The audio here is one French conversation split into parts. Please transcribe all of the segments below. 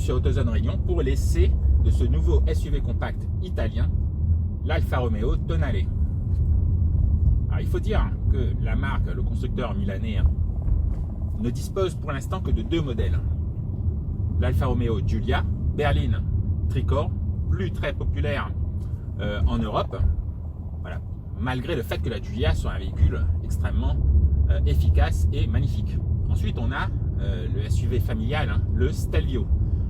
sur AutoZone Réunion pour l'essai de ce nouveau SUV compact italien, l'Alfa Romeo Tonale. Alors, il faut dire que la marque, le constructeur milanais, ne dispose pour l'instant que de 2 modèles. L'Alfa Romeo Giulia, berline tricorps, plus très populaire en Europe, voilà, malgré le fait que la Giulia soit un véhicule extrêmement efficace et magnifique. Ensuite, on a le SUV familial, le Stelvio,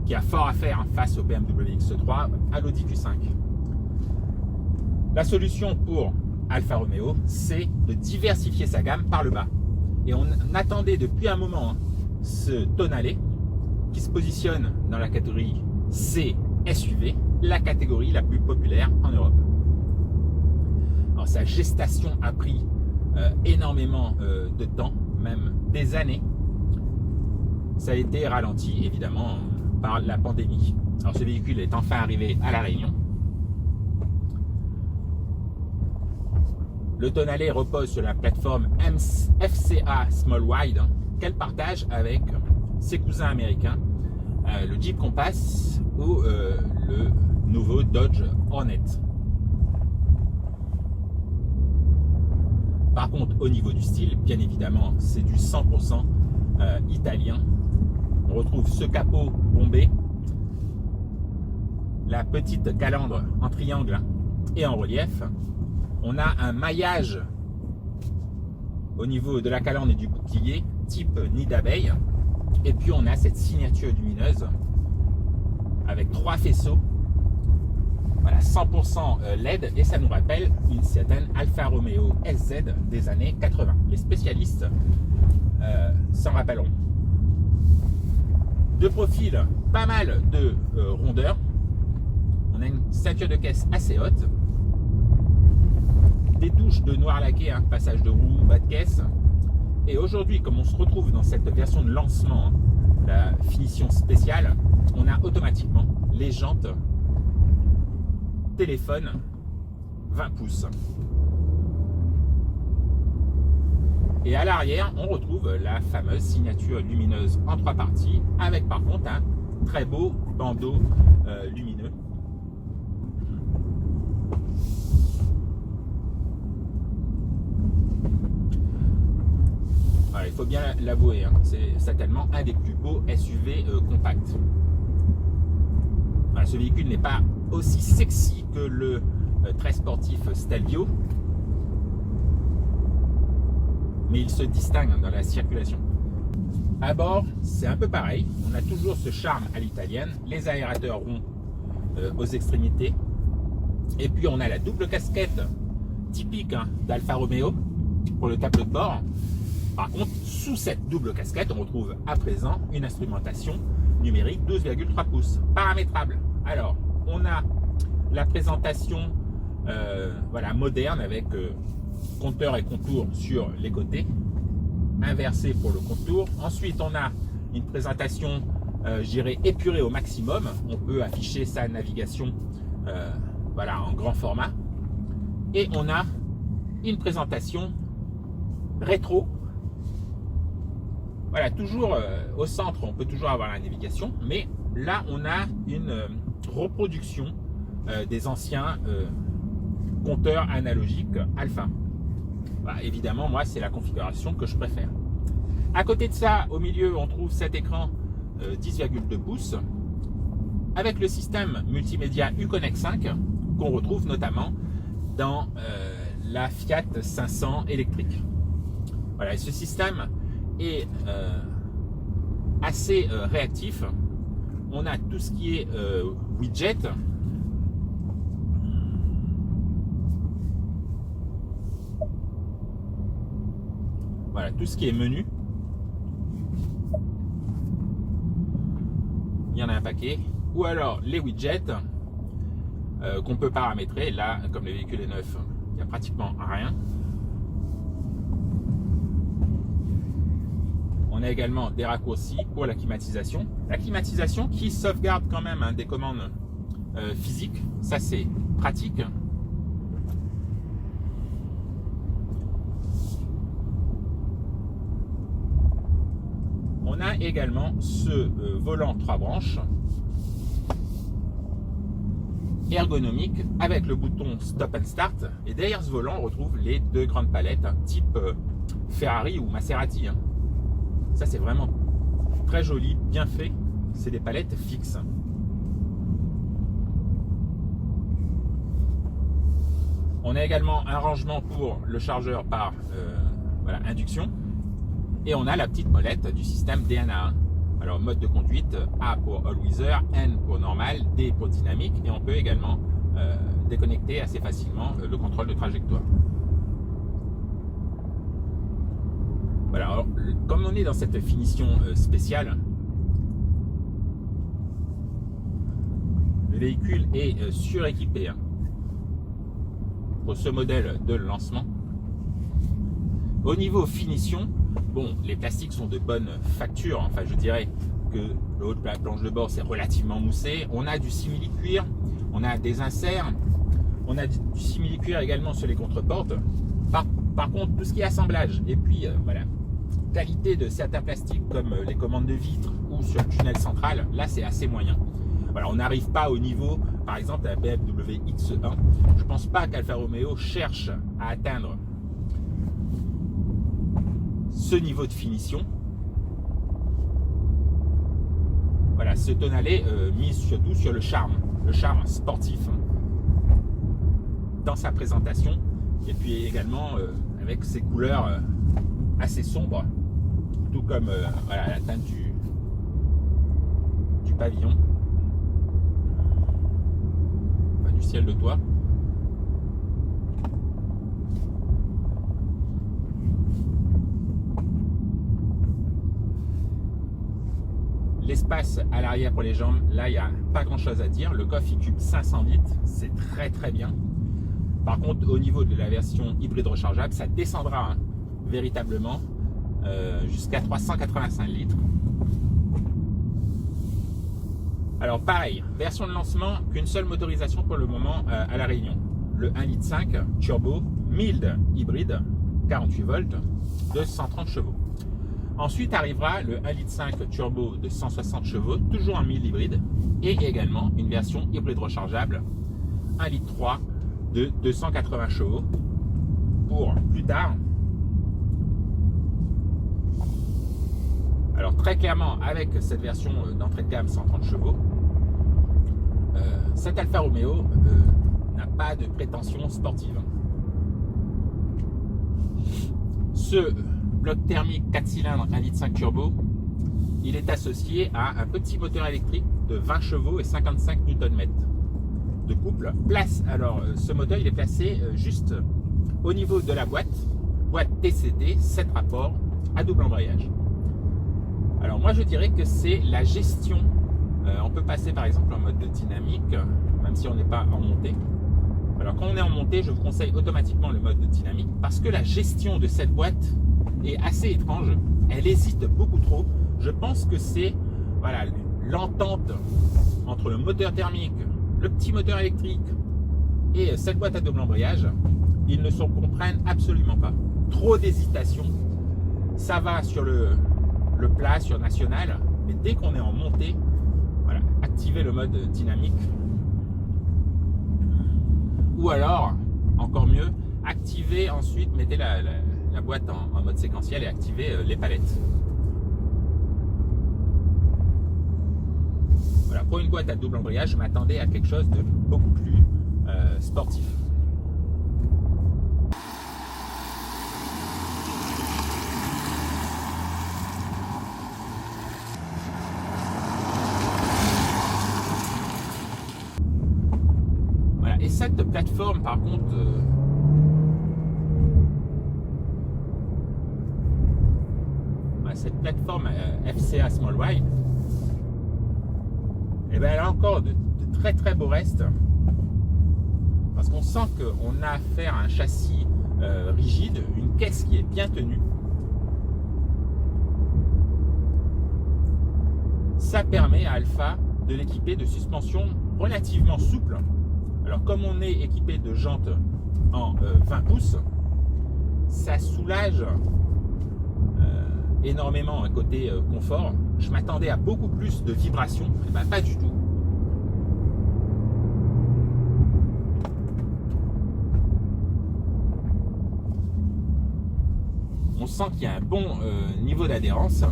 qui a fort à faire face au BMW X3, à l'Audi Q5. La solution pour Alfa Romeo, c'est de diversifier sa gamme par le bas. Et on attendait depuis un moment ce Tonale qui se positionne dans la catégorie C SUV, la catégorie la plus populaire en Europe. Alors, sa gestation a pris énormément de temps, même des années. Ça a été ralenti évidemment par la pandémie. Alors, ce véhicule est enfin arrivé à La Réunion. Le Tonale repose sur la plateforme FCA Small Wide qu'elle partage avec ses cousins américains, le Jeep Compass ou le nouveau Dodge Hornet. Par contre, au niveau du style, bien évidemment, c'est du 100% italien. On retrouve ce capot bombé, la petite calandre en triangle et en relief. On a un maillage au niveau de la calandre et du bouclier type nid d'abeille. Et puis on a cette signature lumineuse avec 3 faisceaux. Voilà, 100% LED, et ça nous rappelle une certaine Alfa Romeo SZ des années 80. Les spécialistes s'en rappelleront. De profil, pas mal de rondeur. On a une ceinture de caisse assez haute. Des touches de noir laqué, passage de roue, bas de caisse. Et aujourd'hui, comme on se retrouve dans cette version de lancement, la finition spéciale, on a automatiquement les jantes téléphone 20 pouces. Et à l'arrière, on retrouve la fameuse signature lumineuse en 3 parties, avec par contre un très beau bandeau lumineux. Voilà, il faut bien l'avouer, c'est certainement un des plus beaux SUV compacts. Voilà, ce véhicule n'est pas aussi sexy que le très sportif Stelvio, mais il se distingue dans la circulation. À bord, c'est un peu pareil. On a toujours ce charme à l'italienne, les aérateurs ronds aux extrémités. Et puis on a la double casquette typique d'Alfa Romeo pour le tableau de bord. Par contre, sous cette double casquette, on retrouve à présent une instrumentation numérique 12,3 pouces, paramétrable. Alors, on a la présentation voilà, moderne avec compteur et contour sur les côtés, inversé pour le contour. Ensuite, on a une présentation, je dirais, épurée au maximum. On peut afficher sa navigation voilà, en grand format. Et on a une présentation rétro. Voilà, toujours au centre, on peut toujours avoir la navigation, mais là, on a une reproduction des anciens compteurs analogiques Alpha. Voilà, évidemment, moi, c'est la configuration que je préfère. À côté de ça, au milieu, on trouve cet écran 10,2 pouces avec le système multimédia Uconnect 5 qu'on retrouve notamment dans la Fiat 500 électrique. Voilà, et ce système est assez réactif. On a tout ce qui est widget. Voilà, tout ce qui est menu. Il y en a un paquet. Ou alors les widgets qu'on peut paramétrer. Là, comme le véhicule est neuf, il n'y a pratiquement rien. On a également des raccourcis pour la climatisation. La climatisation qui sauvegarde quand même des commandes physiques. Ça, c'est pratique. On a également ce volant 3 branches ergonomique avec le bouton Stop and Start. Et derrière ce volant, on retrouve les deux grandes palettes, type Ferrari ou Maserati. Ça, c'est vraiment très joli, bien fait. C'est des palettes fixes. On a également un rangement pour le chargeur par induction. Et on a la petite molette du système DNA1. Alors, mode de conduite, A pour All-Weather, N pour normal, D pour dynamique. Et on peut également déconnecter assez facilement le contrôle de trajectoire. Voilà, alors, comme on est dans cette finition spéciale, le véhicule est suréquipé pour ce modèle de lancement. Au niveau finition, bon, les plastiques sont de bonne facture. Enfin, je dirais que le haut de la planche de bord, c'est relativement moussé. On a du simili-cuir, on a des inserts, on a du simili-cuir également sur les contreportes. Par contre, tout ce qui est assemblage, et puis qualité de certains plastiques comme les commandes de vitres ou sur le tunnel central, là c'est assez moyen. Voilà, on n'arrive pas au niveau, par exemple, de la BMW X1. Je ne pense pas qu'Alfa Romeo cherche à atteindre ce niveau de finition. Voilà, ce tonnelet mise surtout sur le charme sportif dans sa présentation, et puis également avec ses couleurs assez sombres, tout comme la teinte du pavillon, enfin, du ciel de toit. L'espace à l'arrière pour les jambes, là il n'y a pas grand chose à dire. Le coffre il cube 500 litres, c'est très très bien. Par contre, au niveau de la version hybride rechargeable, ça descendra véritablement jusqu'à 385 litres. Alors pareil, version de lancement, qu'une seule motorisation pour le moment à La Réunion. Le 1,5 litre turbo, mild hybride, 48 volts, de 130 chevaux. Ensuite arrivera le 1,5 litre turbo de 160 chevaux, toujours un mild hybride, et également une version hybride rechargeable, 1,3 litre de 280 chevaux, pour plus tard. Alors très clairement, avec cette version d'entrée de gamme 130 chevaux, cet Alfa Romeo n'a pas de prétention sportive. Ce bloc thermique 4 cylindres 1,5 litre turbo, il est associé à un petit moteur électrique de 20 chevaux et 55 Nm de couple. Alors ce moteur il est placé juste au niveau de la boîte TCD 7 rapports à double embrayage. Alors moi je dirais que c'est la gestion. On peut passer par exemple en mode dynamique, même si on n'est pas en montée. Alors quand on est en montée, je vous conseille automatiquement le mode dynamique parce que la gestion de cette boîte est assez étrange. Elle hésite beaucoup trop. Je pense que c'est l'entente entre le moteur thermique, le petit moteur électrique et cette boîte à double embrayage. Ils ne se comprennent absolument pas. Trop d'hésitation. Ça va sur le plat, sur national, mais dès qu'on est en montée, activez le mode dynamique. Ou alors, encore mieux, activez ensuite, mettez la boîte en mode séquentiel et activez les palettes. Voilà, pour une boîte à double embrayage, je m'attendais à quelque chose de beaucoup plus sportif. Et cette plateforme, par contre, cette plateforme FCA Small Wide, elle a encore de très très beaux restes, parce qu'on sent qu'on a affaire à un châssis rigide, une caisse qui est bien tenue. Ça permet à Alfa de l'équiper de suspensions relativement souples. Alors comme on est équipé de jantes en 20 pouces, ça soulage énormément un côté confort. Je m'attendais à beaucoup plus de vibrations, pas du tout. sent qu'il y a un bon niveau d'adhérence.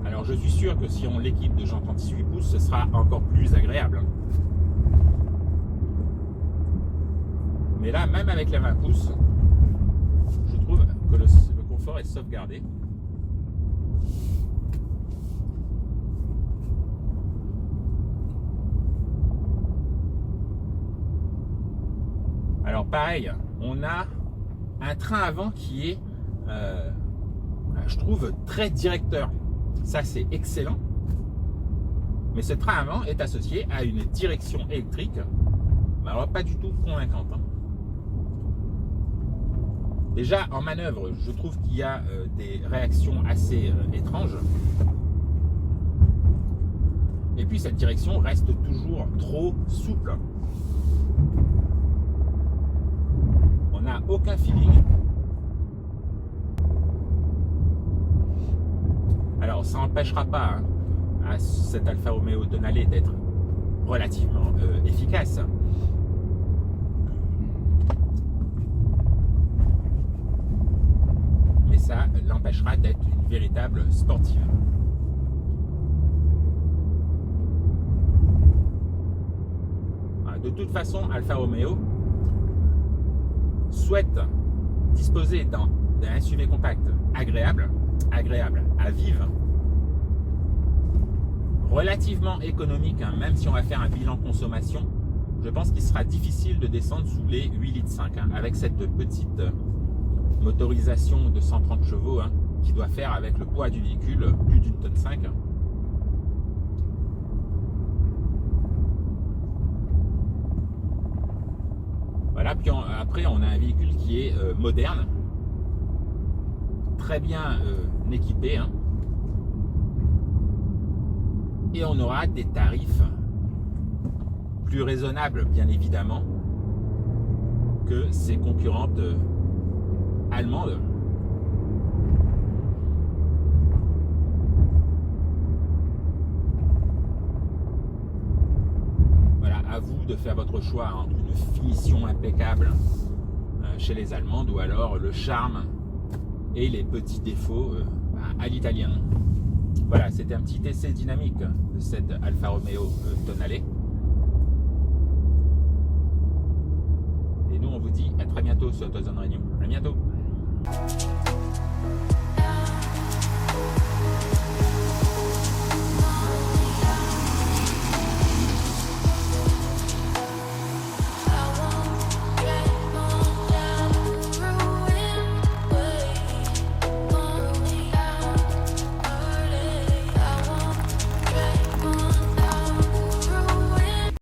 Alors je suis sûr que si on l'équipe de jantes 38 pouces, ce sera encore plus agréable. Mais là, même avec les 20 pouces, je trouve que le confort est sauvegardé. Alors pareil, on a un train avant qui est, je trouve, très directeur. Ça, c'est excellent. Mais ce train avant est associé à une direction électrique, alors pas du tout convaincante. Déjà, en manœuvre, je trouve qu'il y a des réactions assez étranges. Et puis, cette direction reste toujours trop souple. On n'a aucun feeling. Alors, ça n'empêchera pas à cet Alfa Romeo Tonale d'être relativement efficace. Mais ça l'empêchera d'être une véritable sportive. De toute façon, Alfa Romeo souhaite disposer d'un SUV compact agréable à vivre, relativement économique, même si on va faire un bilan consommation. Je pense qu'il sera difficile de descendre sous les 8,5 litres avec cette petite motorisation de 130 chevaux qui doit faire avec le poids du véhicule plus d'une tonne 5. Voilà, puis après on a un véhicule qui est moderne, très bien équipé, et on aura des tarifs plus raisonnables, bien évidemment, que ses concurrentes allemandes. Voilà, à vous de faire votre choix entre une finition impeccable chez les Allemandes ou alors le charme et les petits défauts à l'italien. Voilà, c'était un petit essai dynamique de cette Alfa Romeo Tonale. Et nous, on vous dit à très bientôt sur AutoZone Réunion. À bientôt.